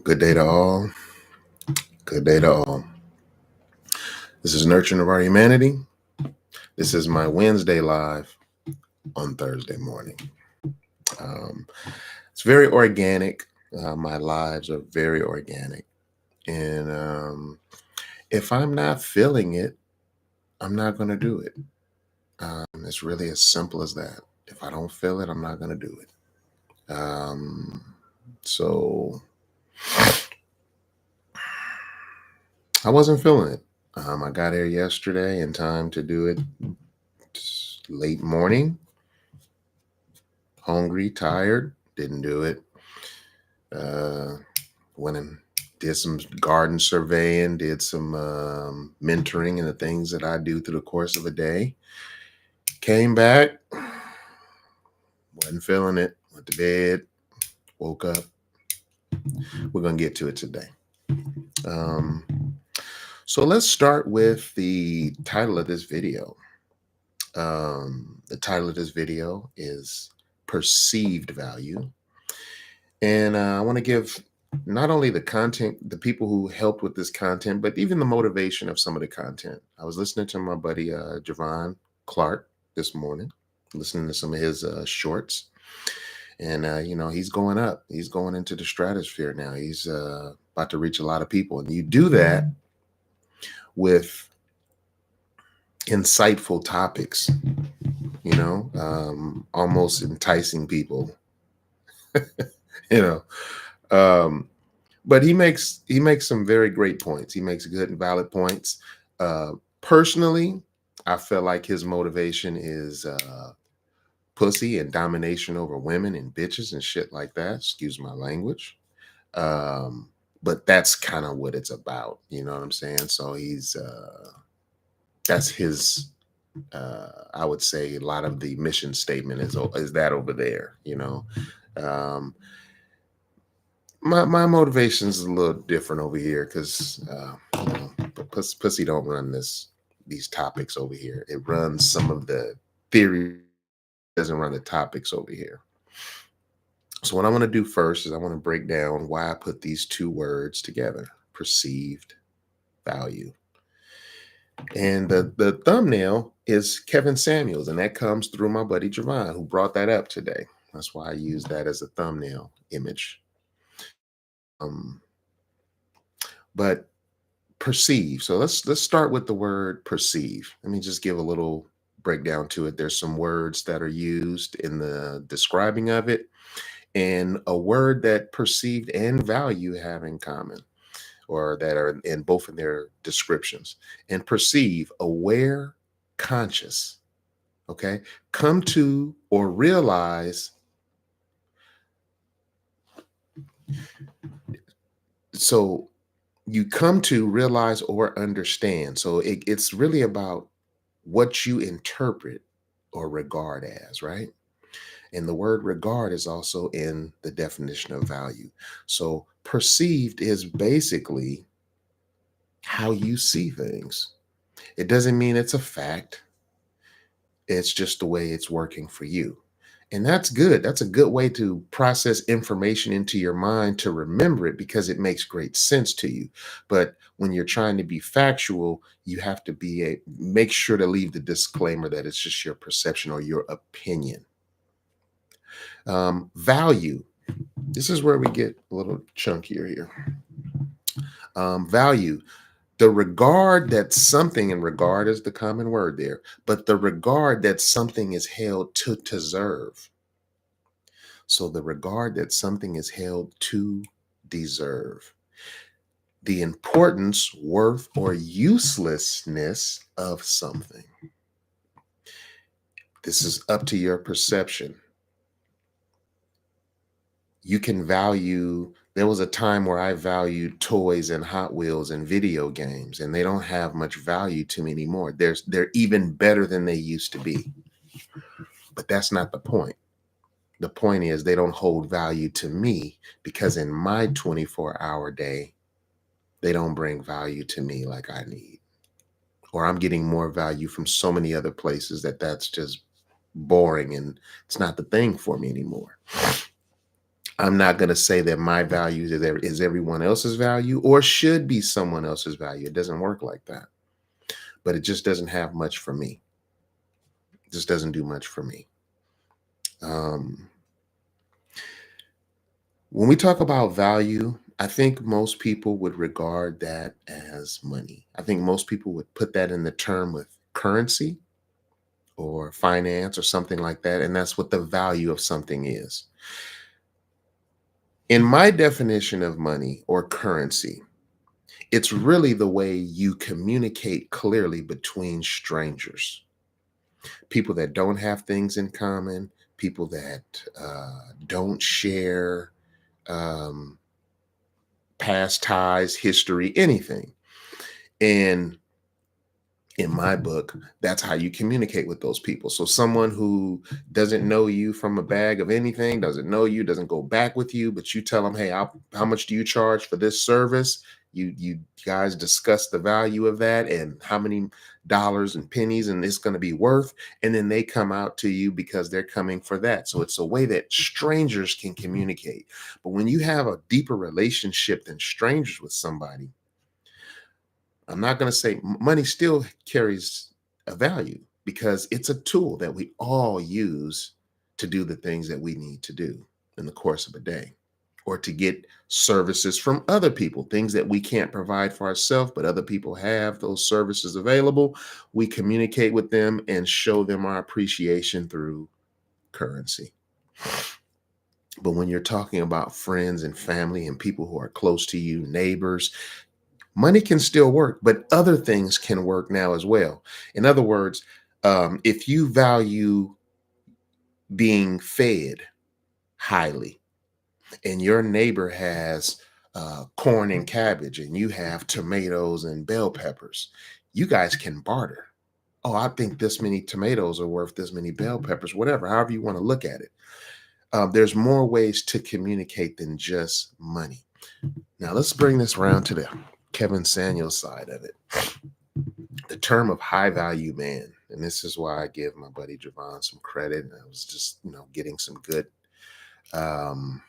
Good day to all. Good day to all. This is Nurturing of Our Humanity. This is my Wednesday live on Thursday morning. It's very organic. My lives are very organic. And if I'm not feeling it, I'm not going to do it. It's really as simple as that. If I don't feel it, I'm not going to do it. So I wasn't feeling it. I got here yesterday in time to do it. Just late morning, hungry, tired, didn't do it. Went and did some garden surveying, did some mentoring and the things that I do through the course of a day. Came back, wasn't feeling it, went to bed, woke up. We're going to get to it today. So let's start with the title of this video. The title of this video is Perceived Value. And I want to give not only the content, the people who helped with this content, but even the motivation of some of the content. I was listening to my buddy Javon Clark this morning, listening to some of his shorts. And, he's going up. He's going into the stratosphere now. He's about to reach a lot of people. And you do that with insightful topics, almost enticing people, but he makes some very great points. He makes good and valid points. Personally, I feel like his motivation is pussy and domination over women and bitches and shit like that. Excuse my language. But that's kind of what it's about. You know what I'm saying? So he's that's his I would say a lot of the mission statement is that over there, My motivation is a little different over here because pussy don't run these topics over here. It runs some of the theory, doesn't run the topics over here. So what I want to do first is I want to break down why I put these two words together: perceived value. And the thumbnail is Kevin Samuels, and that comes through my buddy Javon, who brought that up today. That's why I use that as a thumbnail image. But perceive. So let's start with the word perceive. Let me just give a little breakdown to it. There's some words that are used in the describing of it, and a word that perceived and value have in common, or that are in both in their descriptions. And perceive, aware, conscious. Okay, come to or realize. So you come to realize or understand. So it's really about what you interpret or regard as, right? And the word regard is also in the definition of value. So perceived is basically how you see things. It doesn't mean it's a fact. It's just the way it's working for you. And that's good. That's a good way to process information into your mind to remember it because it makes great sense to you. But when you're trying to be factual, you have to make sure to leave the disclaimer that it's just your perception or your opinion. Value. This is where we get a little chunkier here. Value. The regard that something, and regard is the common word there, but the regard that something is held to deserve. So the regard that something is held to deserve. The importance, worth, or uselessness of something. This is up to your perception. You can value. There was a time where I valued toys and Hot Wheels and video games, and they don't have much value to me anymore. They're even better than they used to be. But that's not the point. The point is they don't hold value to me because in my 24-hour day, they don't bring value to me like I need. Or I'm getting more value from so many other places that's just boring and it's not the thing for me anymore. I'm not going to say that my value is everyone else's value or should be someone else's value. It doesn't work like that. But it just doesn't have much for me. It just doesn't do much for me. Um, when we talk about value, I think most people would regard that as money. I think most people would put that in the term with currency or finance or something like that. And that's what the value of something is. In my definition of money or currency, it's really the way you communicate clearly between strangers, people that don't have things in common, people that don't share um, past ties, history, anything. And in my book, that's how you communicate with those people. So someone who doesn't know you from a bag of anything, doesn't know you, doesn't go back with you, but you tell them, hey, how much do you charge for this service? You guys discuss the value of that and how many dollars and pennies and it's going to be worth. And then they come out to you because they're coming for that. So it's a way that strangers can communicate. But when you have a deeper relationship than strangers with somebody, I'm not going to say money still carries a value because it's a tool that we all use to do the things that we need to do in the course of a day or to get services from other people, things that we can't provide for ourselves, but other people have those services available. We communicate with them and show them our appreciation through currency. But when you're talking about friends and family and people who are close to you, neighbors, money can still work, but other things can work now as well. In other words, if you value being fed highly and your neighbor has corn and cabbage and you have tomatoes and bell peppers, you guys can barter. Oh, I think this many tomatoes are worth this many bell peppers, whatever, however you want to look at it. There's more ways to communicate than just money. Now, let's bring this around to the Kevin Samuels side of it. The term of high value man, and this is why I give my buddy Javon some credit. I was just, getting some good, um,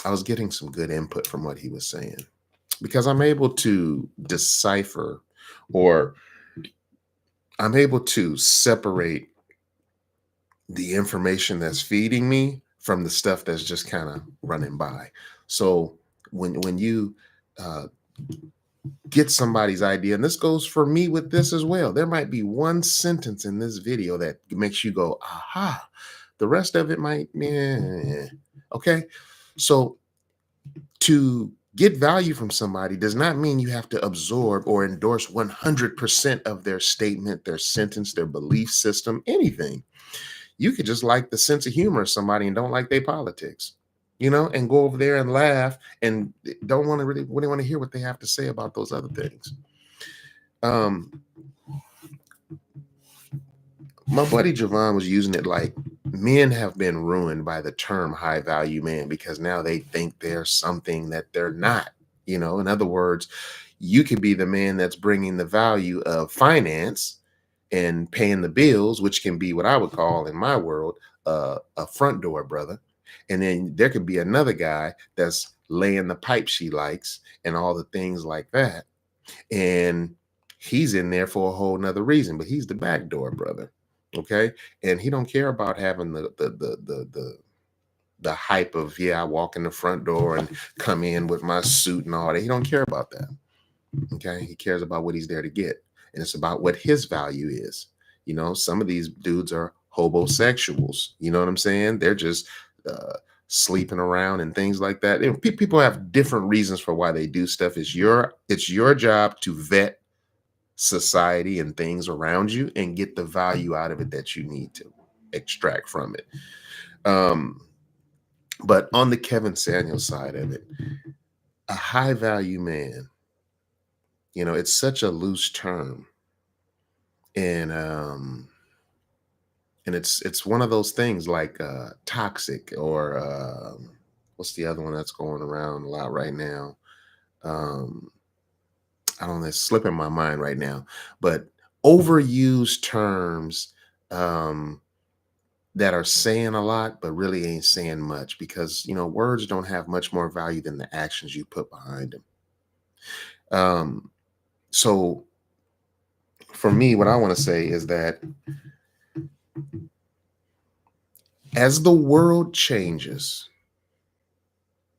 I was getting some good input from what he was saying because I'm able to decipher or I'm able to separate the information that's feeding me from the stuff that's just kind of running by. So when you uh, get somebody's idea, and this goes for me with this as well, there might be one sentence in this video that makes you go, aha. The rest of it might, okay. So to get value from somebody does not mean you have to absorb or endorse 100% of their statement, their sentence, their belief system, anything. You could just like the sense of humor of somebody and don't like their politics, and go over there and laugh and don't want to really want to hear what they have to say about those other things. My buddy Javon was using it like men have been ruined by the term high value man because now they think they're something that they're not. In other words, you could be the man that's bringing the value of finance and paying the bills, which can be what I would call in my world a front door brother. And then there could be another guy that's laying the pipe she likes and all the things like that. And he's in there for a whole nother reason, but he's the back door brother. Okay. And he don't care about having the hype of, yeah, I walk in the front door and come in with my suit and all that. He don't care about that. Okay. He cares about what he's there to get. And it's about what his value is. Some of these dudes are hobosexuals. You know what I'm saying? They're just sleeping around and things like that. People have different reasons for why they do stuff. It's your job to vet society and things around you and get the value out of it that you need to extract from it. But on the Kevin Samuels side of it, a high value man, it's such a loose term. And it's one of those things like toxic or what's the other one that's going around a lot right now? I don't know, it's slipping my mind right now, but overused terms that are saying a lot, but really ain't saying much because, words don't have much more value than the actions you put behind them. So for me, what I want to say is that as the world changes,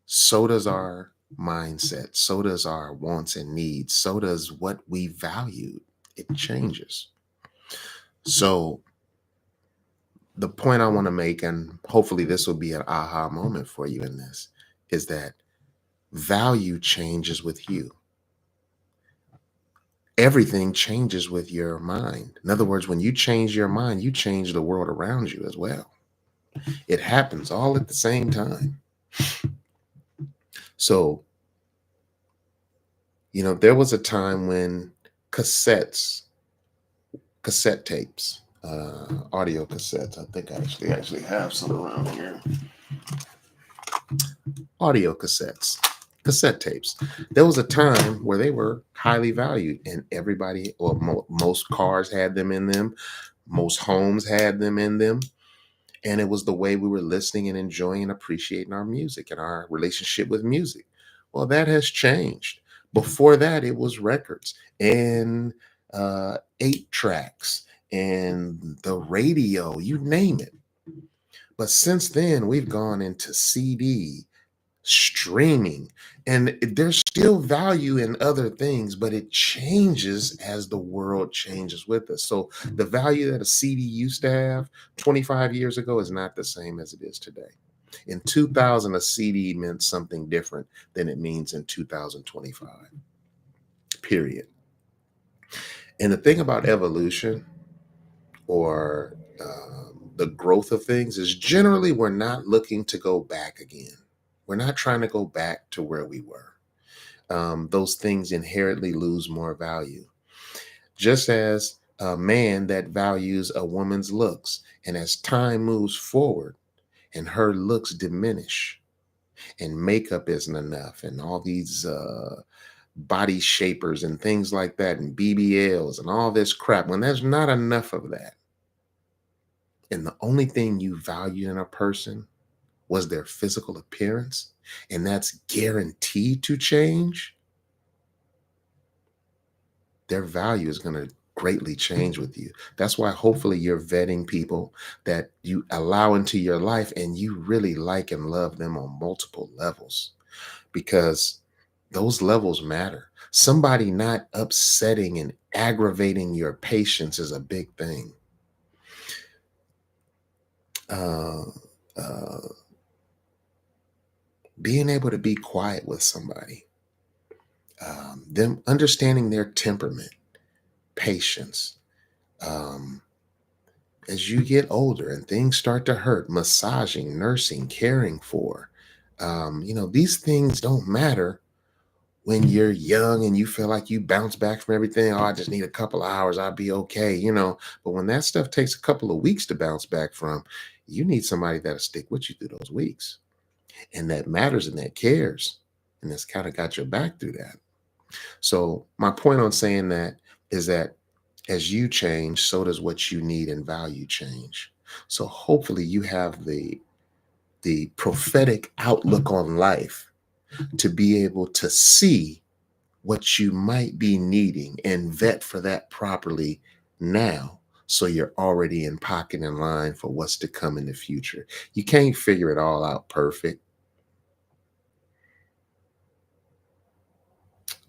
so does our mindset, so does our wants and needs, so does what we value. It changes. So the point I want to make, and hopefully this will be an aha moment for you in this, is that value changes with you. Everything changes with your mind. In other words, when you change your mind, you change the world around you as well. It happens all at the same time. So, there was a time when cassette tapes, audio cassettes. I think I actually have some around here. Audio cassettes, cassette tapes. There was a time where they were highly valued, and everybody, or most cars had them in them. Most homes had them in them. And it was the way we were listening and enjoying and appreciating our music and our relationship with music. Well, that has changed. Before that, it was records and 8 tracks and the radio, you name it. But since then, we've gone into CD, streaming, and there's still value in other things, but it changes as the world changes with us. So the value that a CD used to have 25 years ago is not the same as it is today. In 2000, a CD meant something different than it means in 2025, period. And the thing about evolution, or the growth of things, is generally we're not looking to go back again. We're not trying to go back to where we were. Those things inherently lose more value. Just as a man that values a woman's looks, and as time moves forward and her looks diminish, and makeup isn't enough, and all these body shapers and things like that, and BBLs and all this crap, when there's not enough of that, and the only thing you value in a person was their physical appearance, and that's guaranteed to change, their value is going to greatly change with you. That's why hopefully you're vetting people that you allow into your life and you really like and love them on multiple levels, because those levels matter. Somebody not upsetting and aggravating your patience is a big thing. Uh, uh, Being able to be quiet with somebody, them understanding their temperament, patience. Um, as you get older and things start to hurt, massaging, nursing, caring for, these things don't matter when you're young and you feel like you bounce back from everything. Oh, I just need a couple of hours, I'll be okay. But when that stuff takes a couple of weeks to bounce back from, you need somebody that'll stick with you through those weeks, and that matters and that cares, and that's kind of got your back through that. So my point on saying that is that as you change, so does what you need and value change. So hopefully you have the prophetic outlook on life to be able to see what you might be needing and vet for that properly now, so you're already in pocket and line for what's to come in the future. You can't figure it all out perfect.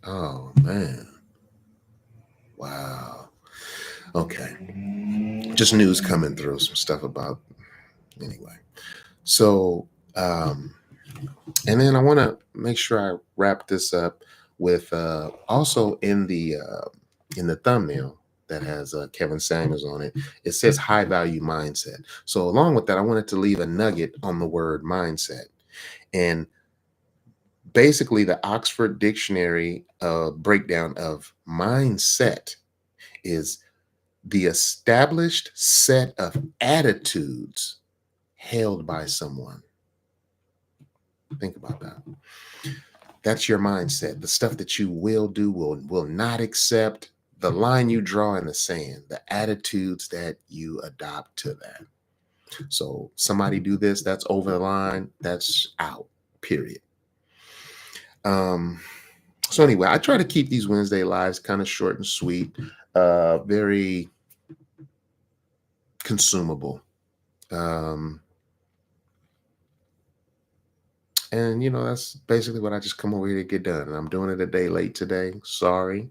Oh man. Wow. Okay. Just news coming through, some stuff about, anyway. So and then I want to make sure I wrap this up with also in the thumbnail that has Kevin Samuels on it. It says high value mindset. So along with that, I wanted to leave a nugget on the word mindset. And basically, the Oxford Dictionary breakdown of mindset is the established set of attitudes held by someone. Think about that. That's your mindset. The stuff that you will do, will not accept, the line you draw in the sand, the attitudes that you adopt to that. So somebody do this, that's over the line, that's out, period. So anyway, I try to keep these Wednesday lives kind of short and sweet, very consumable. Um, and that's basically what I just come over here to get done. And I'm doing it a day late today. Sorry.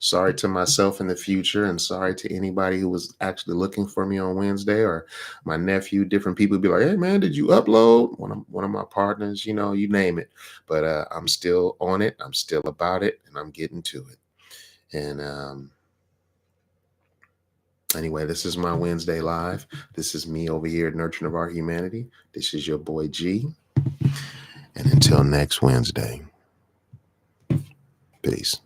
Sorry to myself in the future, and sorry to anybody who was actually looking for me on Wednesday, or my nephew. Different people be like, "Hey man, did you upload?" One of my partners, you name it. But I'm still on it. I'm still about it, and I'm getting to it. And anyway, this is my Wednesday live. This is me over here at Nurturing of Our Humanity. This is your boy G. And until next Wednesday, peace.